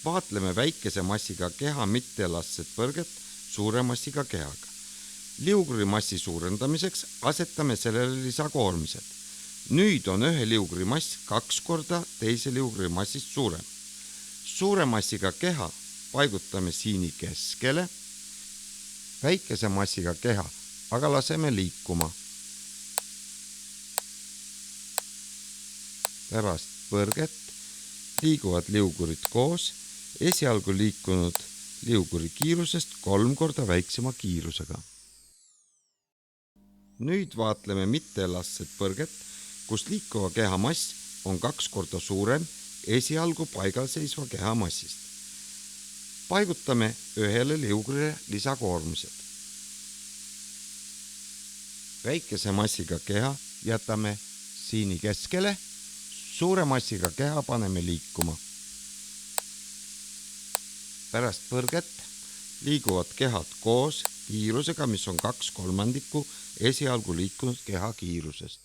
Vaatleme väikese massiga keha mitteelastset põrget suure massiga kehaga. Liugri massi suurendamiseks asetame sellele lisakoormised. Nüüd on ühe liugri mass 2 korda teise liugri massist suurem. Suure massiga keha paigutame siini keskele, väikese massiga keha aga laseme liikuma. Pärast põrget liiguvad liugurid koos esialgu liikunud liuguri kiirusest 3 korda väiksema kiirusega. Nüüd vaatleme mitteelastset põrget, kus liikuva keha mass on 2 korda suurem esialgu paigal seisva keha massist. Paigutame ühele liugrile lisakoormused. Väikese massiga keha jätame siini keskele, suure massiga keha paneme liikuma. Pärast põrget liiguvad kehad koos kiirusega, mis on 2/3 esialgu liikunud keha kiirusest.